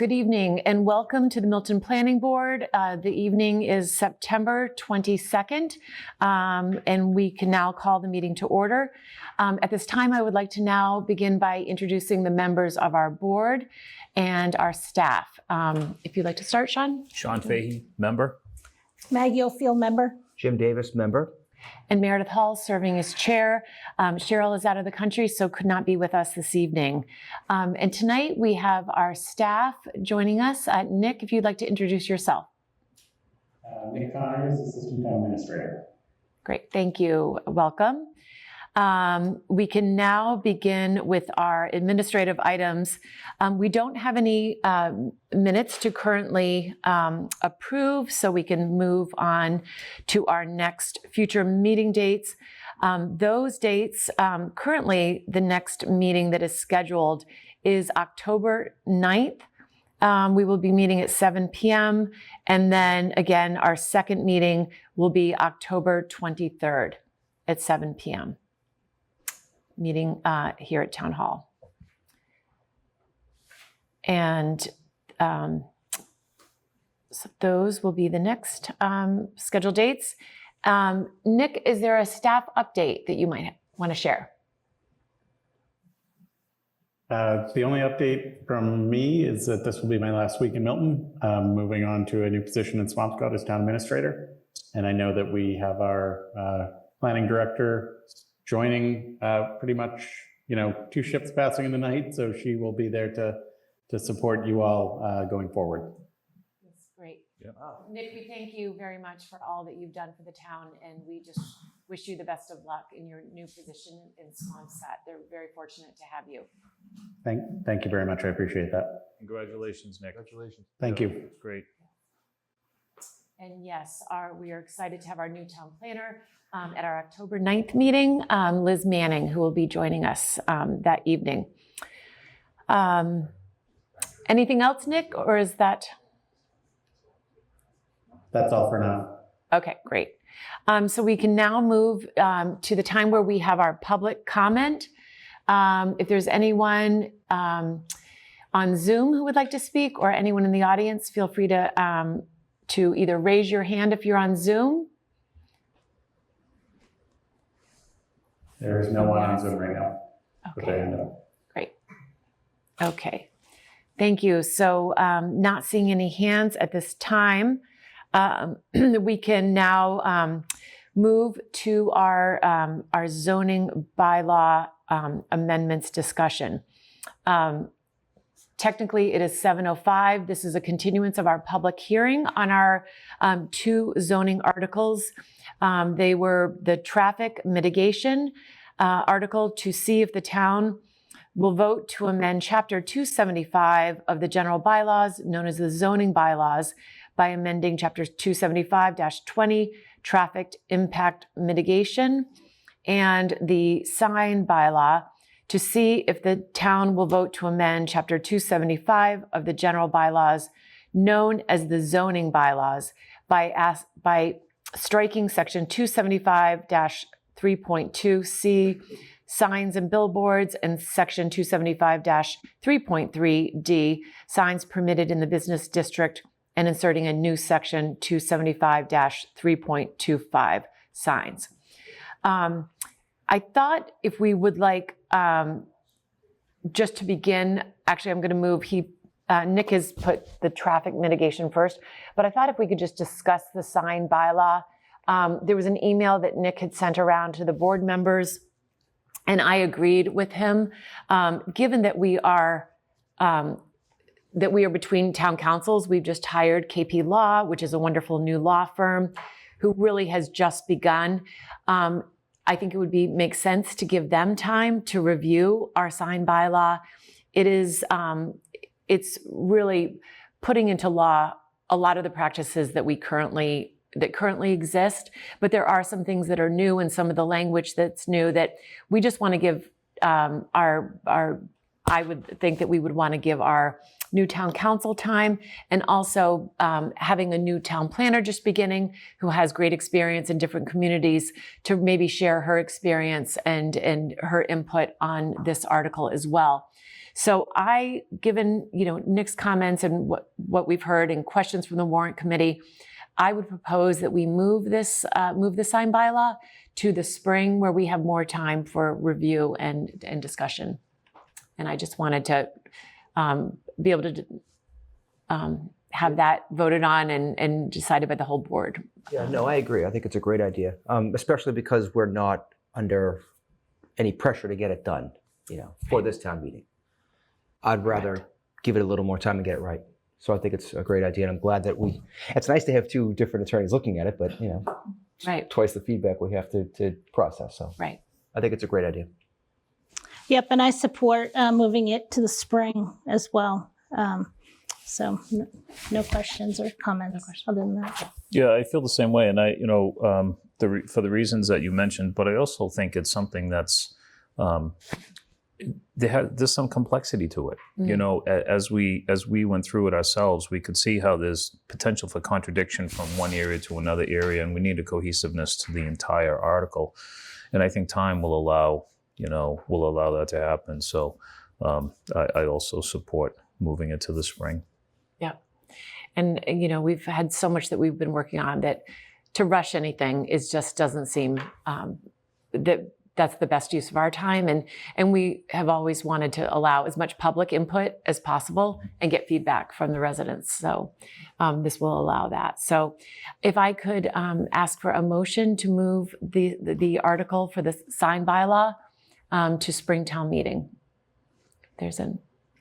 Good evening and welcome to the Milton Planning Board. The evening is September 22nd, and we can now call the meeting to order. At this time, I would like to now begin by introducing the members of our board and our staff. If you'd like to start, Sean. Sean Fahey, member. Maggie O'Field, member. Jim Davis, member. And Meredith Hall serving as chair. Cheryl is out of the country, so could not be with us this evening. And tonight we have our staff joining us. Nick, if you'd like to introduce yourself. Nick Connors, Assistant Town Administrator. Great, thank you. Welcome. We can now begin with our administrative items. We don't have any minutes to currently approve, so we can move on to our next future meeting dates. Those dates, currently the next meeting that is scheduled is October 9th. We will be meeting at 7 p.m. And then again, our second meeting will be October 23rd at 7 p.m. Meeting here at Town Hall. And so those will be the next scheduled dates. Nick, is there a staff update that you might want to share? The only update from me is that this will be my last week in Milton, moving on to a new position in Swampscott as Town Administrator. And I know that we have our planning director joining pretty much, 2 ships passing in the night. So she will be there to support you all going forward. That's great. Yeah. Nick, we thank you very much for all that you've done for the town, and we just wish you the best of luck in your new position in Swampscott. They're very fortunate to have you. Thank you very much. I appreciate that. Congratulations, Nick. Congratulations. Thank you. Great. And yes, we are excited to have our new town planner at our October 9th meeting, Liz Manning, who will be joining us that evening. Anything else, Nick, or is that? That's all for now. Okay, great. So we can now move to the time where we have our public comment. If there's anyone on Zoom who would like to speak, or anyone in the audience, feel free to either raise your hand if you're on Zoom. There is no one on Zoom right now. Okay, great. Okay, thank you. So not seeing any hands at this time, we can now move to our zoning bylaw amendments discussion. Technically, it is 7:05. This is a continuance of our public hearing on our 2 zoning articles. They were the traffic mitigation article to see if the town will vote to amend Chapter 275 of the general bylaws, known as the zoning bylaws, by amending Chapter 275-20, traffic impact mitigation, and the sign bylaw to see if the town will vote to amend Chapter 275 of the general bylaws, known as the zoning bylaws, by striking Section 275-3.2C, signs and billboards, and Section 275-3.3D, signs permitted in the business district, and inserting a new Section 275-3.25, signs. I thought if we would like, just to begin, actually I'm going to move, Nick has put the traffic mitigation first, but I thought if we could just discuss the sign bylaw. There was an email that Nick had sent around to the board members, and I agreed with him. Given that we are between town councils, we've just hired KP Law, which is a wonderful new law firm who really has just begun. I think it would make sense to give them time to review our sign bylaw. It's really putting into law a lot of the practices that currently exist, but there are some things that are new and some of the language that's new that we just want to give I would think that we would want to give our new town council time, and also having a new town planner just beginning who has great experience in different communities to maybe share her experience and her input on this article as well. So given, Nick's comments and what we've heard and questions from the warrant committee, I would propose that we move the sign bylaw to the spring where we have more time for review and discussion. And I just wanted to be able to have that voted on and decided by the whole board. Yeah, no, I agree. I think it's a great idea, especially because we're not under any pressure to get it done, for this town meeting. I'd rather give it a little more time and get it right. So I think it's a great idea, and I'm glad that it's nice to have two different attorneys looking at it, but, Right. twice the feedback we have to process. So Right. I think it's a great idea. Yep, and I support moving it to the spring as well. So no questions or comments other than that. Yeah, I feel the same way. And for the reasons that you mentioned, but I also think it's something that's, there's some complexity to it. As we went through it ourselves, we could see how there's potential for contradiction from one area to another area, and we need a cohesiveness to the entire article. And I think time will allow that to happen. So I also support moving it to the spring. Yeah. And, we've had so much that we've been working on that to rush anything just doesn't seem that's the best use of our time. And we have always wanted to allow as much public input as possible and get feedback from the residents. So this will allow that. So if I could ask for a motion to move the article for the sign bylaw to Springtown meeting.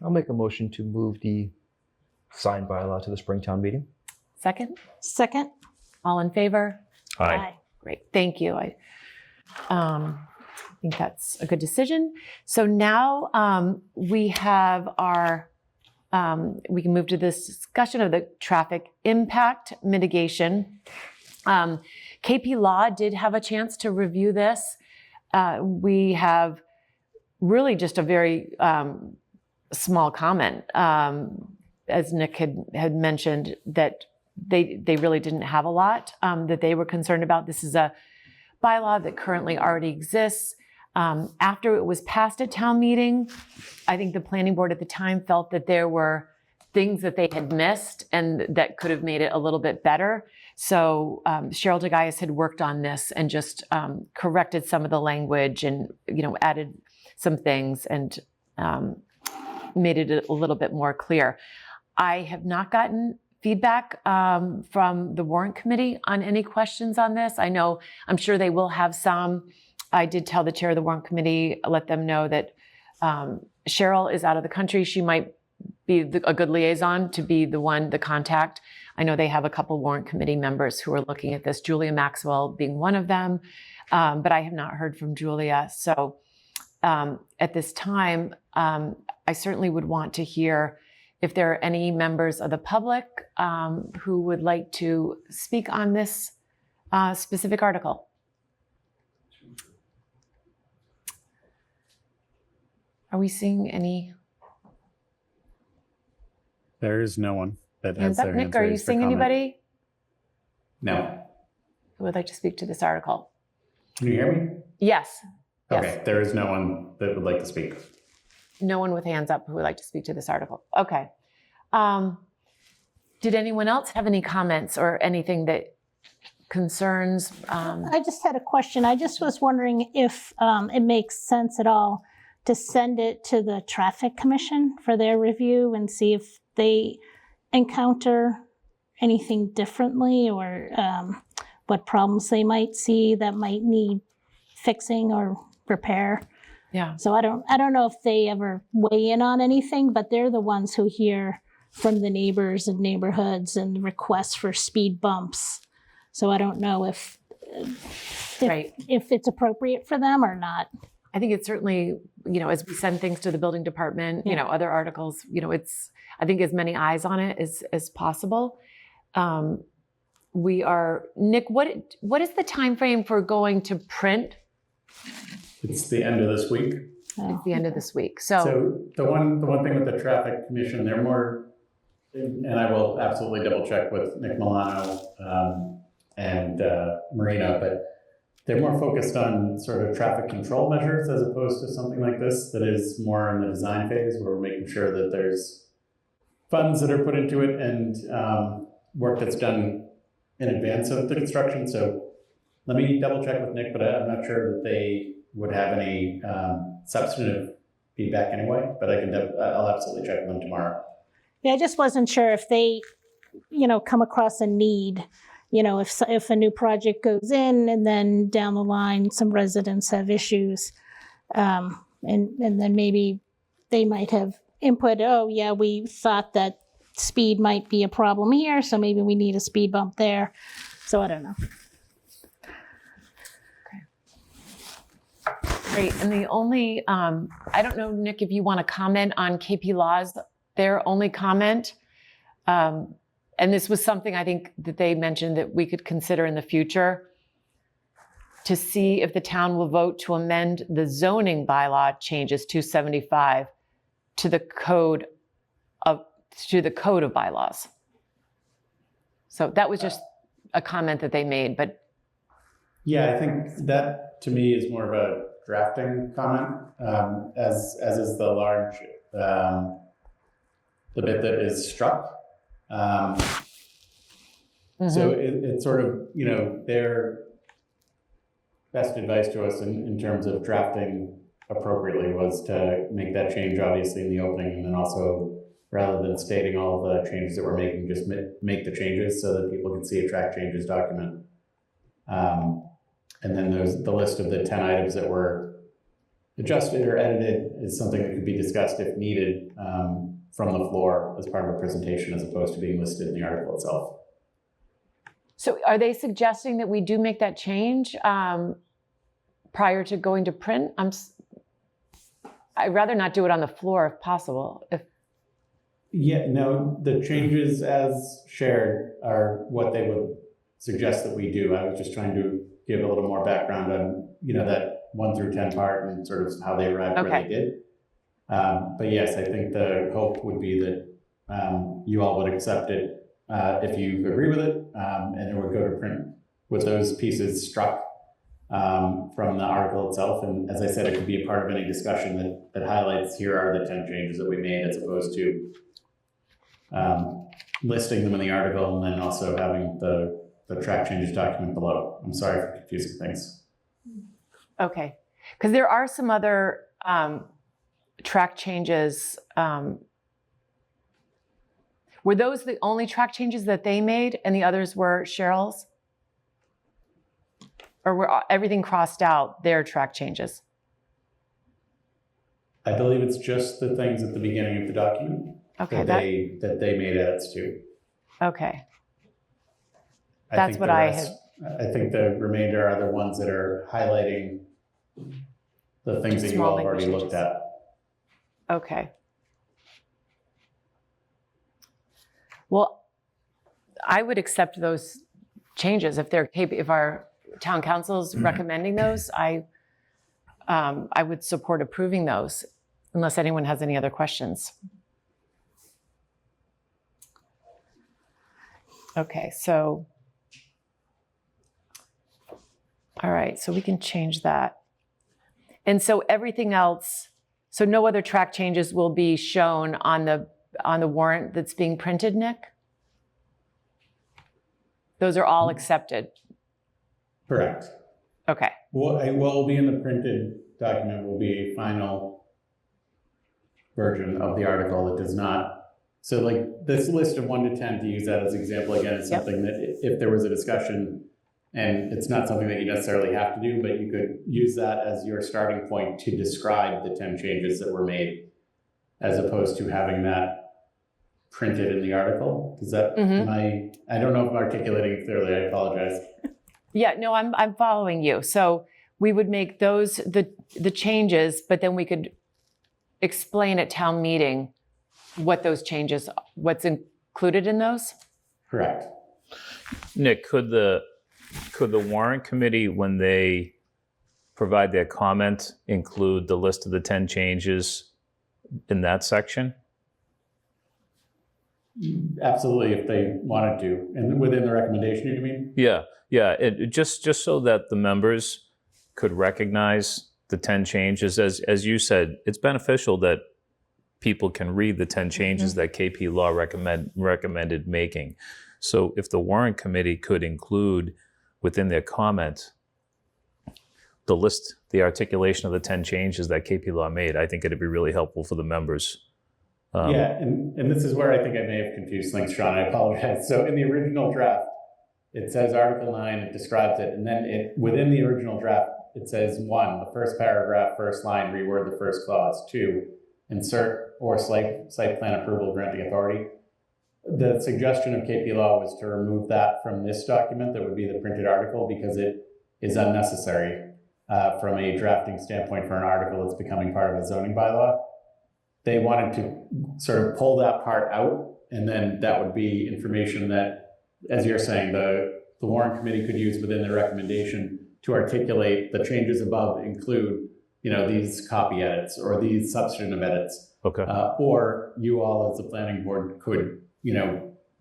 I'll make a motion to move the sign bylaw to the Springtown meeting. Second? Second? All in favor? Aye. Great, thank you. I think that's a good decision. So now we have we can move to this discussion of the traffic impact mitigation. KP Law did have a chance to review this. We have really just a very small comment, as Nick had mentioned, that they really didn't have a lot that they were concerned about. This is a bylaw that currently already exists. After it was passed at town meeting, I think the planning board at the time felt that there were things that they had missed and that could have made it a little bit better. So Cheryl DeGaius had worked on this and just corrected some of the language and added some things and made it a little bit more clear. I have not gotten feedback from the warrant committee on any questions on this. I'm sure they will have some. I did tell the chair of the warrant committee, let them know that Cheryl is out of the country. She might be a good liaison to be the contact. I know they have a couple warrant committee members who are looking at this, Julia Maxwell being one of them, but I have not heard from Julia. So at this time, I certainly would want to hear if there are any members of the public who would like to speak on this specific article. Are we seeing any? There is no one that has Hands up. their Nick, hands are you raised for seeing comment. anybody No. who would like to speak to this article? Can you hear me? Yes. Okay, Yes. there is no one that would like to speak. No one with hands up who would like to speak to this article. Okay. Did anyone else have any comments or anything that concerns? I just had a question. I just was wondering if it makes sense at all to send it to the Traffic Commission for their review and see if they encounter anything differently or what problems they might see that might need fixing or repair. Yeah. So I don't know if they ever weigh in on anything, but they're the ones who hear from the neighbors and neighborhoods and requests for speed bumps. So I don't know if Right. if it's appropriate for them or not. I think it's certainly, as we send things to the building department, other articles, it's, I think as many eyes on it as possible. Nick, what is the time frame for going to print? It's the end of this week. It's the end of this week. So So the one thing with the Traffic Commission, they're more, and I will absolutely double check with Nick Milano and Marina, but they're more focused on sort of traffic control measures as opposed to something like this that is more in the design phase where we're making sure that there's funds that are put into it and work that's done in advance of the construction. So let me double check with Nick, but I'm not sure that they would have any substantive feedback anyway, but I'll absolutely check with them tomorrow. Yeah, I just wasn't sure if they, come across a need, if a new project goes in and then down the line, some residents have issues. And then maybe they might have input, oh yeah, we thought that speed might be a problem here, so maybe we need a speed bump there. So I don't know. Great. And the only, I don't know, Nick, if you want to comment on KP Law's, their only comment, and this was something I think that they mentioned that we could consider in the future, to see if the town will vote to amend the zoning bylaw changes 275 to the code of bylaws. So that was just a comment that they made, but yeah, I think that to me is more of a drafting comment, as is the large, the bit that is struck. So it's sort of, their best advice to us in terms of drafting appropriately was to make that change obviously in the opening, and then also, rather than stating all of the changes that we're making, just make the changes so that people can see a track changes document. And then there's the list of the 10 items that were adjusted or edited is something that could be discussed if needed from the floor as part of a presentation, as opposed to being listed in the article itself. so are they suggesting that we do make that change prior to going to print? I'd rather not do it on the floor if possible. Yeah, no, the changes as shared are what they would suggest that we do. I was just trying to give a little more background on, that 1 through 10 part and sort of how they arrived where they did. But yes, I think the hope would be that you all would accept it if you agree with it, and it would go to print with those pieces struck from the article itself. And as I said, it could be a part of any discussion that highlights, here are the 10 changes that we made, as opposed to listing them in the article and then also having the track changes document below. I'm sorry for confusing things. Okay, because there are some other track changes. Were those the only track changes that they made and the others were Cheryl's? Or were everything crossed out, their track changes? I believe it's just the things at the beginning of the document Okay, that they made edits to. Okay. I That's think what the I rest- I think the remainder are the ones that are highlighting the things that you Small all have already language looked at. Okay. Well, I would accept those changes if our town council's recommending those. I would support approving those, unless anyone has any other questions. Okay, so, all right, so we can change that. And so everything else, so no other track changes will be shown on the warrant that's being printed, Nick? Those are all accepted? Correct. Okay, What will be in the printed document will be a final version of the article that does not. So like this list of 1 to 10, to use that as an example again, is something that if there was a discussion, and it's not something that you necessarily have to do, but you could use that as your starting point to describe the 10 changes that were made, as opposed to having that printed in the article. Does that, I don't know if I'm articulating it clearly, I apologize. yeah, no, I'm following you. So we would make those the changes, but then we could explain at town meeting what those changes, what's included in those? Correct. Nick, could the warrant committee, when they provide their comment, include the list of the 10 changes in that section? Absolutely, if they wanted to. And within the recommendation, you mean? Yeah, Yeah, just so that the members could recognize the 10 changes. As you said, it's beneficial that people can read the 10 changes that KP Law recommended making. So if the warrant committee could include within their comment the list, the articulation of the 10 changes that KP Law made, I think it'd be really helpful for the members. Yeah, and this is where I think I may have confused things, Sean. I apologize. So in the original draft, it says Article 9, it describes it, and then within the original draft, it says 1, the first paragraph, first line, reword the first clause. 2, insert or site plan approval granting authority. The suggestion of KP Law was to remove that from this document that would be the printed article because it is unnecessary from a drafting standpoint for an article that's becoming part of a zoning bylaw. They wanted to sort of pull that part out, and then that would be information that, as you're saying, the warrant committee could use within their recommendation to articulate the changes above include, these copy edits or these substantive edits. Okay. Or you all as the planning board could,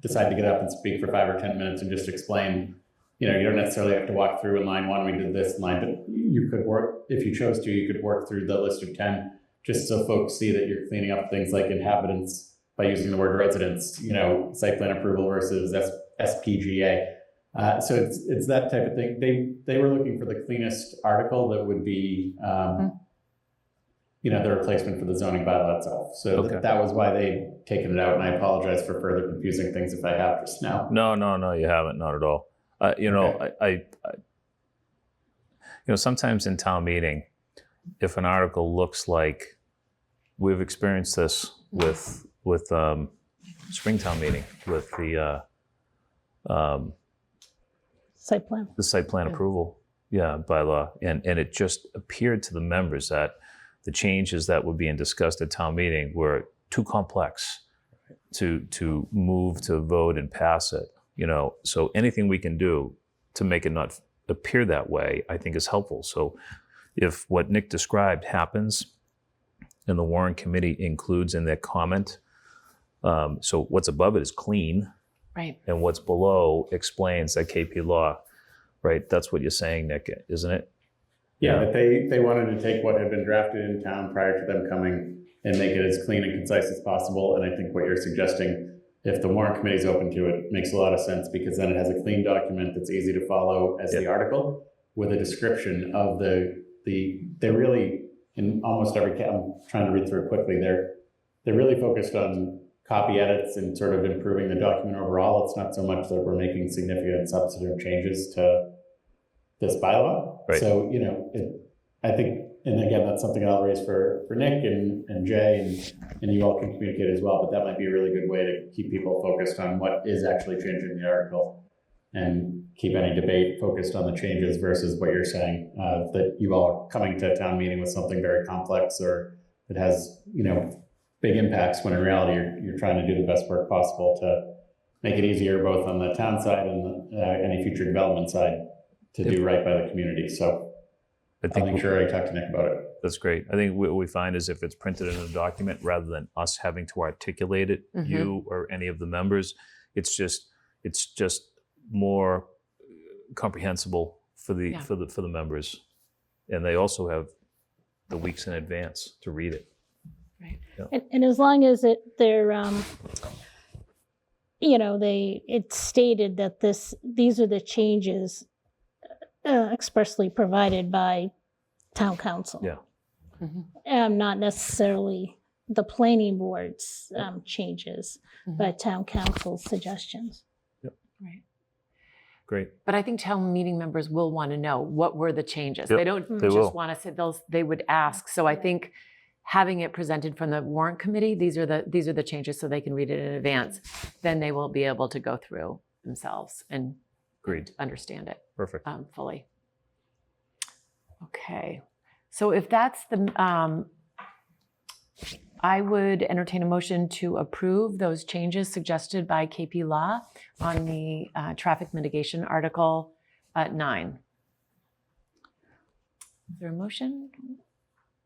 decide to get up and speak for 5 or 10 minutes and just explain, you don't necessarily have to walk through in line 1, we did this line, but you could work, if you chose to, you could work through the list of 10 just so folks see that you're cleaning up things like inhabitants by using the word residents, site plan approval versus SPGA. So it's that type of thing. They were looking for the cleanest article that would be, the replacement for the zoning bylaw itself. So that was why they'd taken it out, and I apologize for further confusing things if I have just now. No, you haven't, not at all. Okay. Sometimes in town meeting, if an article looks like, we've experienced this with Springtown meeting with the Site plan. the site plan approval, bylaw, and it just appeared to the members that the changes that were being discussed at town meeting were too complex to move to vote and pass it. So anything we can do to make it not appear that way, I think is helpful. So if what Nick described happens and the warrant committee includes in their comment, so what's above it is clean, Right. and what's below explains that KP Law, right? That's what you're saying, Nick, isn't it? Yeah, that they wanted to take what had been drafted in town prior to them coming and make it as clean and concise as possible. And I think what you're suggesting, if the warrant committee is open to it, makes a lot of sense because then it has a clean document that's easy to follow as the article with a description of they really, in almost every, I'm trying to read through it quickly, they're really focused on copy edits and sort of improving the document overall. It's not so much that we're making significant substantive changes to this bylaw. Right. So, I think, and again, that's something I'll raise for Nick and Jay and you all can communicate as well, but that might be a really good way to keep people focused on what is actually changing in the article and keep any debate focused on the changes versus what you're saying, that you all are coming to a town meeting with something very complex or that has, big impacts when in reality you're trying to do the best work possible to make it easier both on the town side and any future development side to do right by the community. So I'll make sure I talk to Nick about it. That's great. I think what we find is if it's printed in a document rather than us having to articulate it, you or any of the members, it's just more comprehensible for the members, and they also have the weeks in advance to read it. Right. Yeah. And as long as it's stated that these are the changes expressly provided by town council. Yeah. Not necessarily the planning board's changes, but town council's suggestions. Yep. Right. Great. But I think town meeting members will want to know what were the changes. Yep, They don't they just will. want to sit, they would ask. So I think having it presented from the warrant committee, these are the changes so they can read it in advance, then they will be able to go through themselves and Agreed. understand it Perfect. fully. Okay. So if that's the, I would entertain a motion to approve those changes suggested by KP Law on the traffic mitigation article 9. Is there a motion?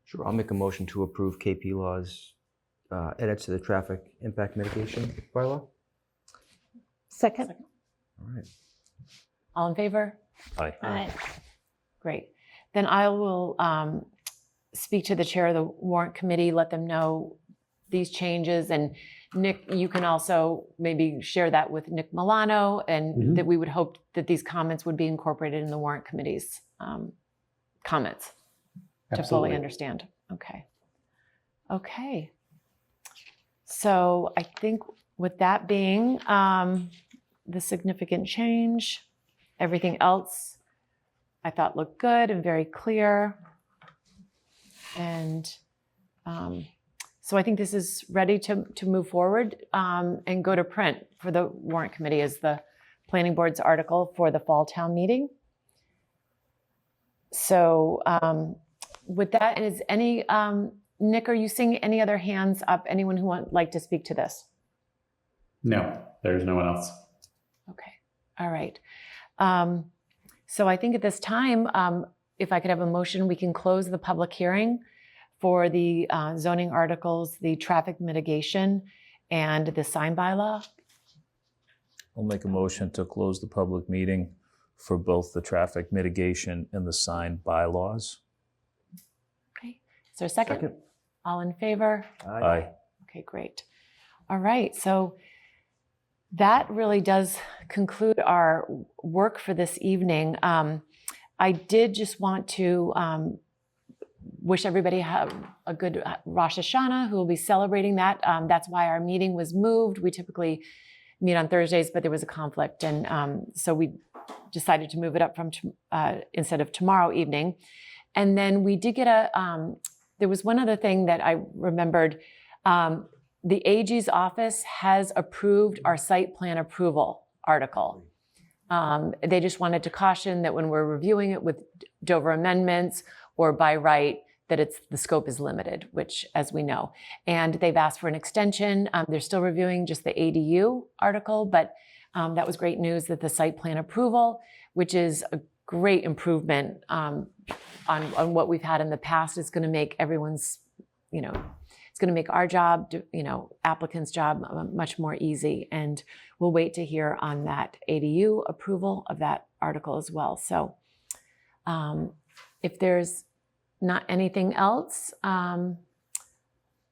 Sure, I'll make a motion to approve KP Law's edits to the traffic impact mitigation bylaw. Second. All right. All in favor? Aye. Aye. Great. Then I will speak to the chair of the warrant committee, let them know these changes. And Nick, you can also maybe share that with Nick Milano, and that we would hope that these comments would be incorporated in the warrant committee's comments to fully Absolutely. understand. Okay. Okay. So I think with that being the significant change, everything else I thought looked good and very clear. And so I think this is ready to move forward and go to print for the warrant committee as the planning board's article for the fall town meeting. So with that, is any, Nick, are you seeing any other hands up? Anyone who would like to speak to this? No, there's no one else. Okay. All right. So I think at this time, if I could have a motion, we can close the public hearing for the zoning articles, the traffic mitigation, and the sign bylaw. I'll make a motion to close the public meeting for both the traffic mitigation and the sign bylaws. Okay. Is there a second? Second. All in favor? Aye. Okay, great. All right. So that really does conclude our work for this evening. I did just want to wish everybody have a good Rosh Hashanah, who will be celebrating that. That's why our meeting was moved. We typically meet on Thursdays, but there was a conflict. And so we decided to move it up from instead of tomorrow evening. And then we did get there was one other thing that I remembered. The AG's office has approved our site plan approval article. They just wanted to caution that when we're reviewing it with Dover amendments or by right, that the scope is limited, which, as we know. And they've asked for an extension. They're still reviewing just the ADU article, but that was great news that the site plan approval, which is a great improvement on what we've had in the past, is going to make everyone's, it's going to make our job, applicants' job much more easy. And we'll wait to hear on that ADU approval of that article as well. So if there's not anything else,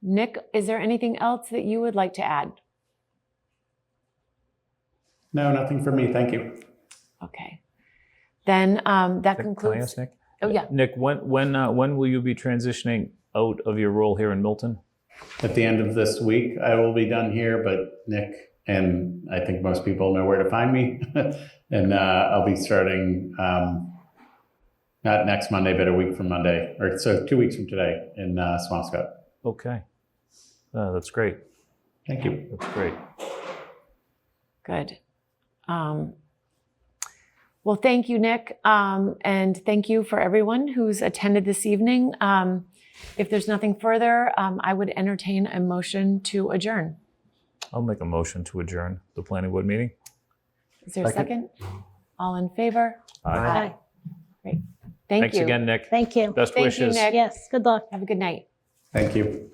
Nick, is there anything else that you would like to add? No, nothing for me. Thank you. Okay. Then that Can I concludes. ask Nick? Oh, yeah. Nick, when will you be transitioning out of your role here in Milton? At the end of this week, I will be done here, but Nick and I think most people know where to find me. And I'll be starting not next Monday, but a week from Monday, or so 2 weeks from today in Swampscott. Okay. That's great. Thank you. That's great. Good. Well, thank you, Nick. And thank you for everyone who's attended this evening. If there's nothing further, I would entertain a motion to adjourn. I'll make a motion to adjourn the planning board meeting. Is there a second? All in favor? Aye. Great. Thank Thanks you. again, Nick. Thank you. Best Thank you, wishes. Nick. Yes, good luck. Have a good night. Thank you.